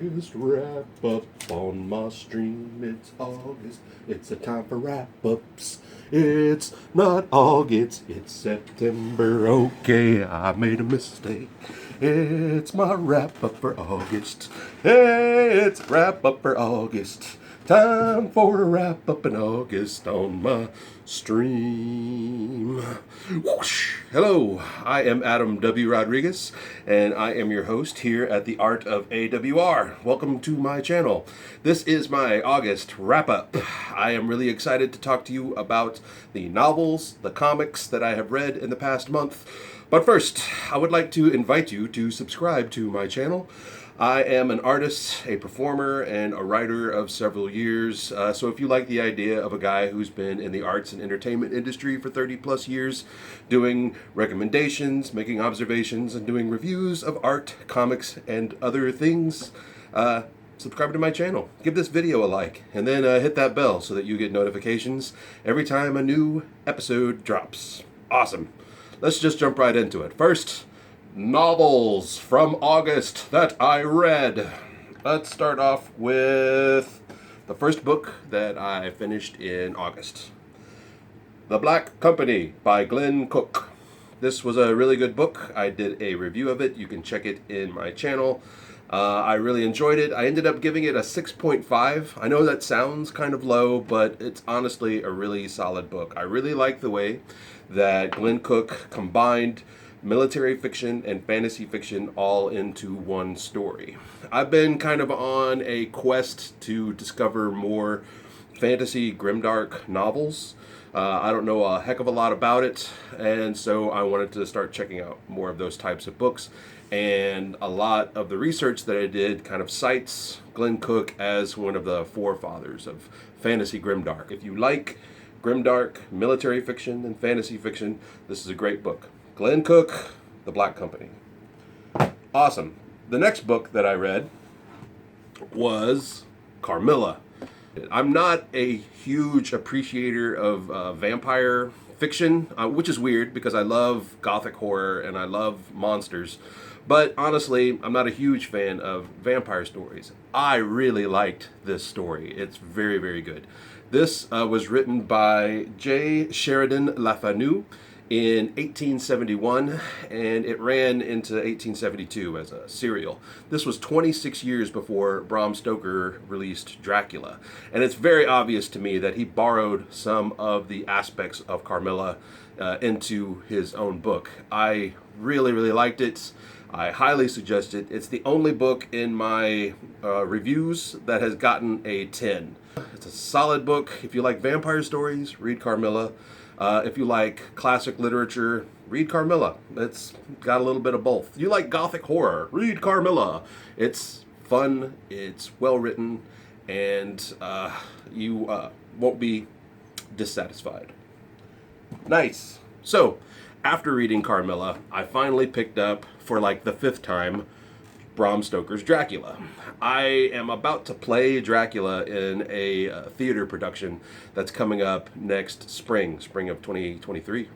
August wrap up on my stream. It's August. It's a time for wrap ups. It's not August, it's September. Okay, I made a mistake. It's my wrap up for August. Hey, it's wrap up for August. Time for a wrap up in August on my stream. Whoosh. Hello, I am Adam W. Rodriguez, and I am your host here at the Art of AWR. Welcome to my channel. This is my August wrap up. I am really excited to talk to you about the novels, the comics that I have read in the past month. But first, I would like to invite you to subscribe to my channel. I am an artist, a performer, and a writer of several years. So if you like the idea of a guy who's been in the arts and entertainment industry for 30 plus years, doing recommendations, making observations, and doing reviews of art, comics, and other things, subscribe to my channel. Give this video a like, and then hit that bell so that you get notifications every time a new episode drops. Awesome. Let's just jump right into it. First, novels from August that I read. Let's start off with the first book that I finished in August. The Black Company by Glen Cook. This was a really good book. I did a review of it. You can check it in my channel. I really enjoyed it. I ended up giving it a 6.5. I know that sounds kind of low, but it's honestly a really solid book. I really like the way that Glen Cook combined military fiction and fantasy fiction all into one story. I've been kind of on a quest to discover more fantasy grimdark novels. I don't know a heck of a lot about it, and so I wanted to start checking out more of those types of books. And a lot of the research that I did kind of cites Glen Cook as one of the forefathers of fantasy grimdark. If you like grimdark, military fiction, and fantasy fiction, this is a great book. Glen Cook, The Black Company. Awesome. The next book that I read was Carmilla. I'm not a huge appreciator of vampire fiction, which is weird because I love gothic horror and I love monsters. But honestly, I'm not a huge fan of vampire stories. I really liked this story. It's very, very good. This was written by Sheridan Fanu in 1871, and it ran into 1872 as a serial. This was 26 years before Bram Stoker released Dracula, and it's very obvious to me that he borrowed some of the aspects of Carmilla into his own book. I really, really liked it. I highly suggest it. It's the only book in my reviews that has gotten a 10. It's a solid book. If you like vampire stories, read Carmilla. If you like classic literature, read Carmilla. It's got a little bit of both. You like gothic horror, read Carmilla. It's fun, it's well written, and you won't be dissatisfied. Nice. So, after reading Carmilla, I finally picked up, for like the 5th time, Bram Stoker's Dracula. I am about to play Dracula in a theater production that's coming up next spring of 2023.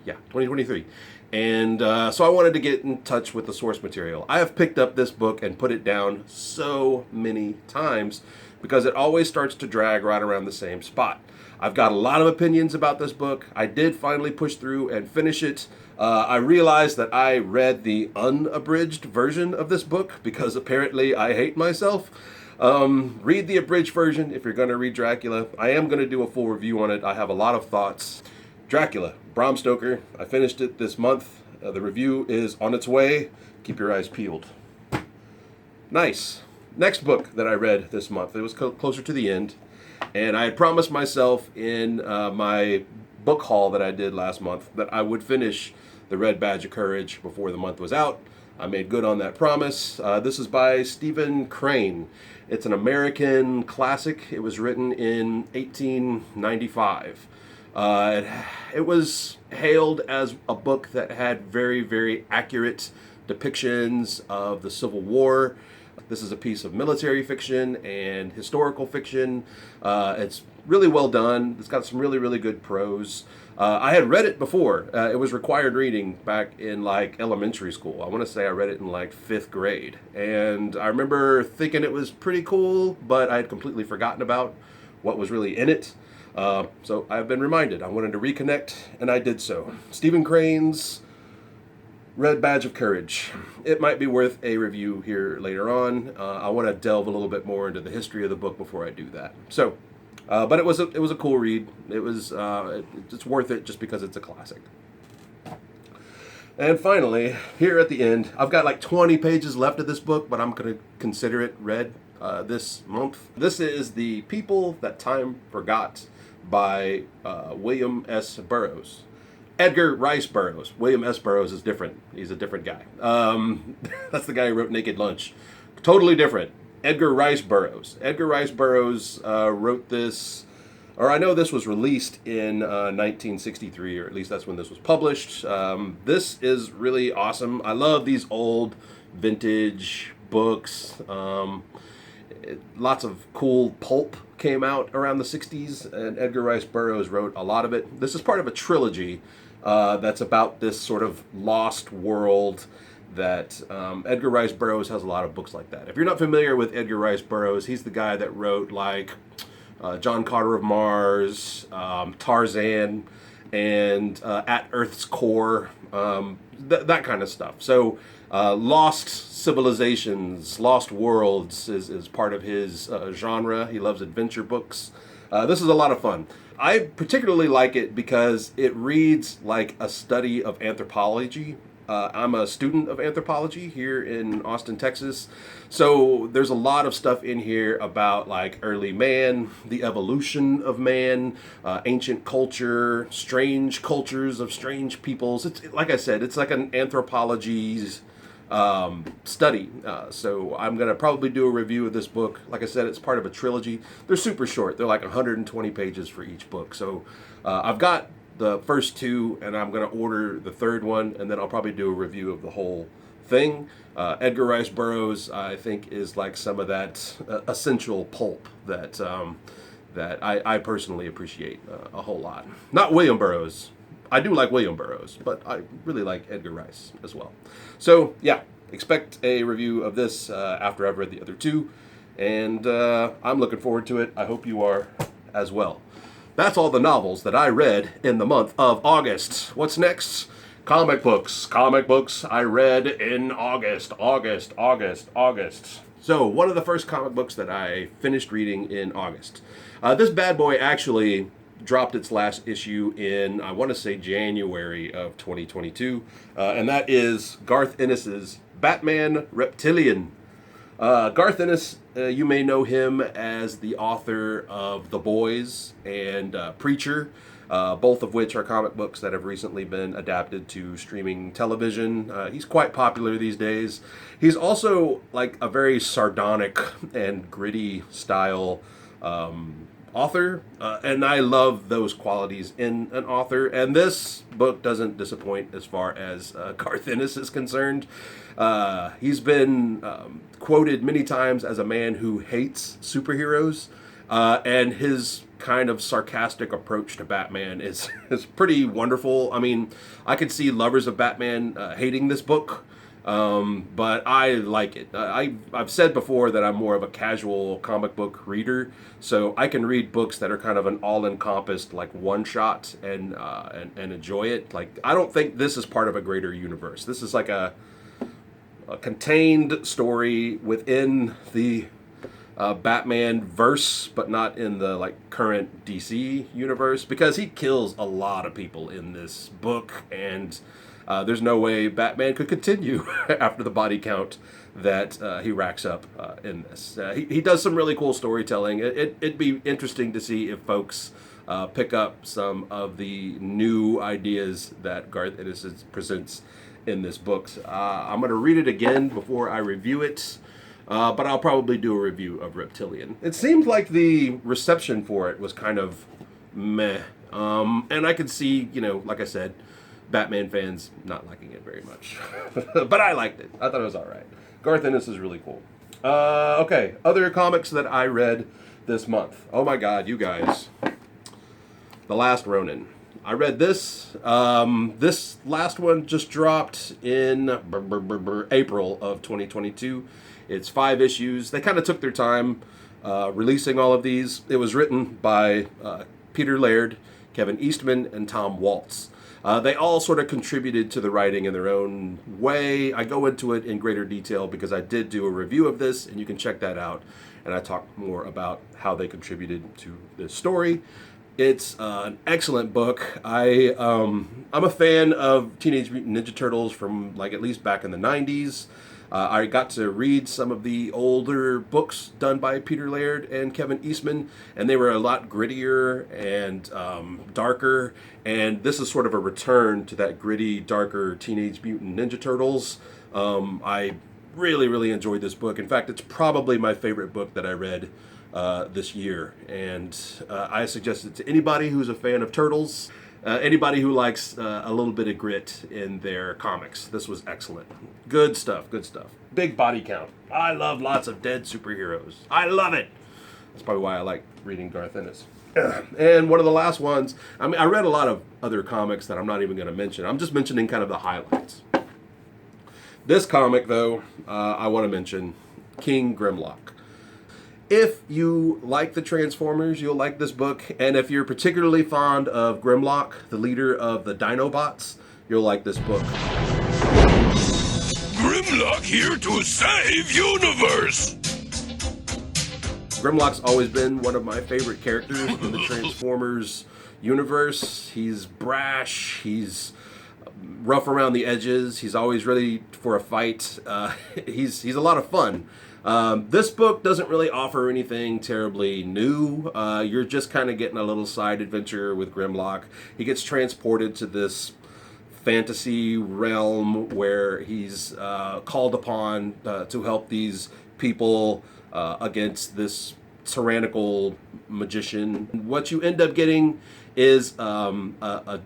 Yeah, 2023. And so I wanted to get in touch with the source material. I have picked up this book and put it down so many times because it always starts to drag right around the same spot. I've got a lot of opinions about this book. I did finally push through and finish it. I realized that I read the unabridged version of this book because apparently I hate myself. Read the abridged version if you're going to read Dracula. I am going to do a full review on it. I have a lot of thoughts. Dracula, Bram Stoker. I finished it this month. The review is on its way. Keep your eyes peeled. Nice. Next book that I read this month. It was closer to the end. And I had promised myself in my book haul that I did last month that I would finish The Red Badge of Courage before the month was out. I made good on that promise. This is by Stephen Crane. It's an American classic. It was written in 1895. It was hailed as a book that had very, very accurate depictions of the Civil War. This is a piece of military fiction and historical fiction. It's really well done. It's got some really, really good prose. I had read it before. It was required reading back in like elementary school. I want to say I read it in like 5th grade. And I remember thinking it was pretty cool, but I had completely forgotten about what was really in it. So I've been reminded. I wanted to reconnect, and I did so. Stephen Crane's Red Badge of Courage. It might be worth a review here later on. I want to delve a little bit more into the history of the book before I do that. So, but it was a cool read. It's worth it just because it's a classic. And finally, here at the end, I've got like 20 pages left of this book, but I'm going to consider it read this month. This is The People That Time Forgot by William S. Burroughs. Edgar Rice Burroughs. William S. Burroughs is different. He's a different guy. That's the guy who wrote Naked Lunch. Totally different. Edgar Rice Burroughs. Edgar Rice Burroughs wrote this, or I know this was released in 1963, or at least that's when this was published. This is really awesome. I love these old vintage books. Lots of cool pulp came out around the 60s, and Edgar Rice Burroughs wrote a lot of it. This is part of a trilogy that's about this sort of lost world that Edgar Rice Burroughs has a lot of books like that. If you're not familiar with Edgar Rice Burroughs, he's the guy that wrote like John Carter of Mars, Tarzan, and At Earth's Core, that kind of stuff. So Lost Civilizations, Lost Worlds is part of his genre. He loves adventure books. This is a lot of fun. I particularly like it because it reads like a study of anthropology. I'm a student of anthropology here in Austin, Texas. So there's a lot of stuff in here about like early man, the evolution of man, ancient culture, strange cultures of strange peoples. It's like I said, it's like an anthropology's study. So I'm going to probably do a review of this book. Like I said, it's part of a trilogy. They're super short. They're like 120 pages for each book. So I've got the first 2, and I'm going to order the 3rd one, and then I'll probably do a review of the whole thing. Edgar Rice Burroughs, I think, is like some of that essential pulp that I personally appreciate a whole lot. Not William Burroughs. I do like William Burroughs, but I really like Edgar Rice as well. So, yeah, expect a review of this after I've read the other 2, and I'm looking forward to it. I hope you are as well. That's all the novels that I read in the month of August. What's next? Comic books. Comic books I read in August. So, one of the first comic books that I finished reading in August. This bad boy actually dropped its last issue in, I want to say, January of 2022. And that is Garth Ennis's Batman Reptilian. Garth Ennis, you may know him as the author of The Boys and Preacher, both of which are comic books that have recently been adapted to streaming television. He's quite popular these days. He's also like a very sardonic and gritty style author, and I love those qualities in an author, and this book doesn't disappoint as far as Garth Ennis is concerned. He's been quoted many times as a man who hates superheroes, and his kind of sarcastic approach to Batman is pretty wonderful. I mean, I could see lovers of Batman hating this book, but I like it. I've said before that I'm more of a casual comic book reader, so I can read books that are kind of an all-encompassed, like one-shot, and enjoy it. Like, I don't think this is part of a greater universe. This is like a contained story within the Batman verse, but not in the like current DC universe, because he kills a lot of people in this book, and there's no way Batman could continue after the body count that he racks up in this. He does some really cool storytelling. It'd be interesting to see if folks pick up some of the new ideas that Garth Ennis presents in this book. I'm going to read it again before I review it, but I'll probably do a review of Reptilian. It seemed like the reception for it was kind of meh, and I could see, like I said, Batman fans not liking it very much. But I liked it. I thought it was all right. Garth Ennis is really cool. Okay, other comics that I read this month. Oh my god, you guys. The Last Ronin. I read this. This last one just dropped in April of 2022. It's 5 issues. They kind of took their time releasing all of these. It was written by Peter Laird, Kevin Eastman, and Tom Waltz. They all sort of contributed to the writing in their own way. I go into it in greater detail because I did do a review of this, and you can check that out. And I talk more about how they contributed to this story. It's an excellent book. I'm a fan of Teenage Mutant Ninja Turtles from like at least back in the 90s. I got to read some of the older books done by Peter Laird and Kevin Eastman, and they were a lot grittier and darker. And this is sort of a return to that gritty, darker Teenage Mutant Ninja Turtles. I really, really enjoyed this book. In fact, it's probably my favorite book that I read this year, and I suggest it to anybody who's a fan of Turtles, anybody who likes a little bit of grit in their comics. This was excellent. Good stuff, good stuff. Big body count. I love lots of dead superheroes. I love it. That's probably why I like reading Garth Ennis. And one of the last ones, I mean, I read a lot of other comics that I'm not even going to mention. I'm just mentioning kind of the highlights. This comic, though, I want to mention King Grimlock. If you like the Transformers, you'll like this book. And if you're particularly fond of Grimlock, the leader of the Dinobots, you'll like this book. Grimlock here to save universe! Grimlock's always been one of my favorite characters in the Transformers universe. He's brash, he's rough around the edges, he's always ready for a fight. He's a lot of fun. This book doesn't really offer anything terribly new. You're just kind of getting a little side adventure with Grimlock. He gets transported to this fantasy realm where he's called upon to help these people against this tyrannical magician. What you end up getting is a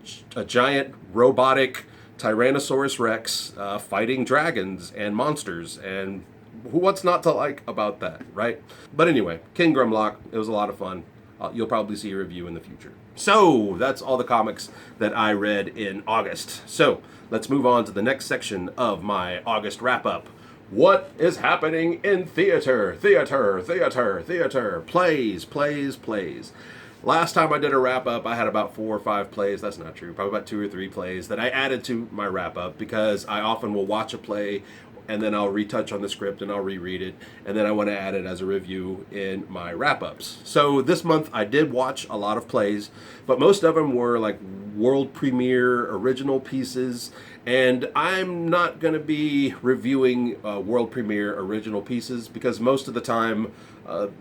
giant robotic Tyrannosaurus Rex fighting dragons and monsters, and what's not to like about that, right? But anyway, King Grimlock, it was a lot of fun. You'll probably see a review in the future. So, that's all the comics that I read in August. So, let's move on to the next section of my August wrap-up. What is happening in theater? Theater. Plays. Last time I did a wrap-up, I had about 4 or 5 plays. That's not true. Probably about 2 or 3 plays that I added to my wrap-up because I often will watch a play and then I'll retouch on the script and I'll reread it, and then I want to add it as a review in my wrap-ups. So this month I did watch a lot of plays, but most of them were like world premiere original pieces, and I'm not going to be reviewing world premiere original pieces because most of the time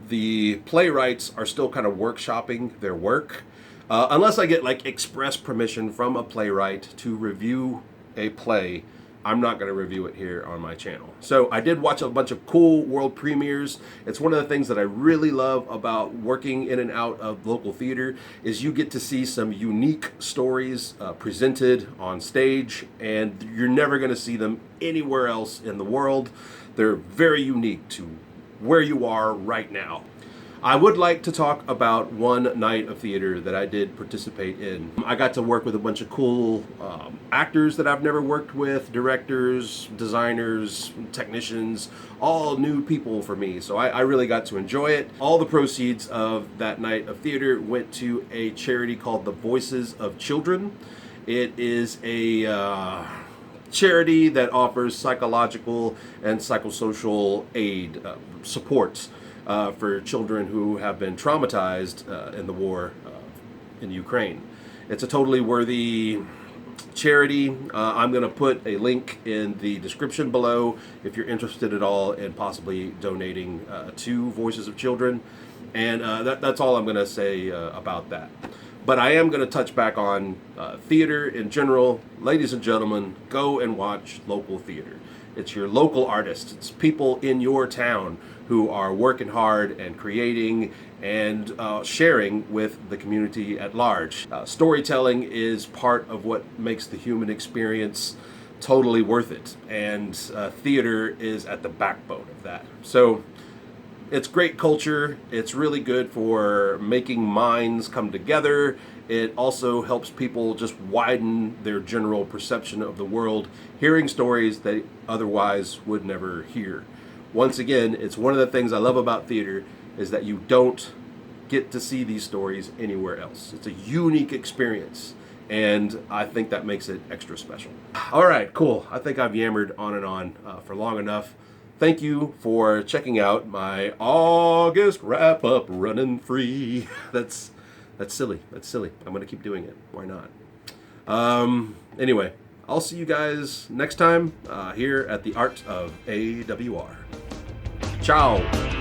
the playwrights are still kind of workshopping their work. Unless I get like express permission from a playwright to review a play, I'm not going to review it here on my channel. So I did watch a bunch of cool world premieres. It's one of the things that I really love about working in and out of local theater is you get to see some unique stories presented on stage, and you're never going to see them anywhere else in the world. They're very unique to where you are right now. I would like to talk about one night of theater that I did participate in. I got to work with a bunch of cool actors that I've never worked with, directors, designers, technicians, all new people for me. So I really got to enjoy it. All the proceeds of that night of theater went to a charity called the Voices of Children. It is a charity that offers psychological and psychosocial aid supports for children who have been traumatized in the war in Ukraine. It's a totally worthy charity. I'm going to put a link in the description below if you're interested at all in possibly donating to Voices of Children. And that's all I'm going to say about that. But I am going to touch back on theater in general. Ladies and gentlemen, go and watch local theater. It's your local artists. It's people in your town who are working hard and creating and sharing with the community at large. Storytelling is part of what makes the human experience totally worth it. And theater is at the backbone of that. So it's great culture. It's really good for making minds come together. It also helps people just widen their general perception of the world, hearing stories they otherwise would never hear. Once again, it's one of the things I love about theater is that you don't get to see these stories anywhere else. It's a unique experience, and I think that makes it extra special. All right, cool. I think I've yammered on and on for long enough. Thank you for checking out my August wrap-up running free. That's silly. That's silly. I'm going to keep doing it. Why not? Anyway, I'll see you guys next time here at the Art of AWR. Ciao.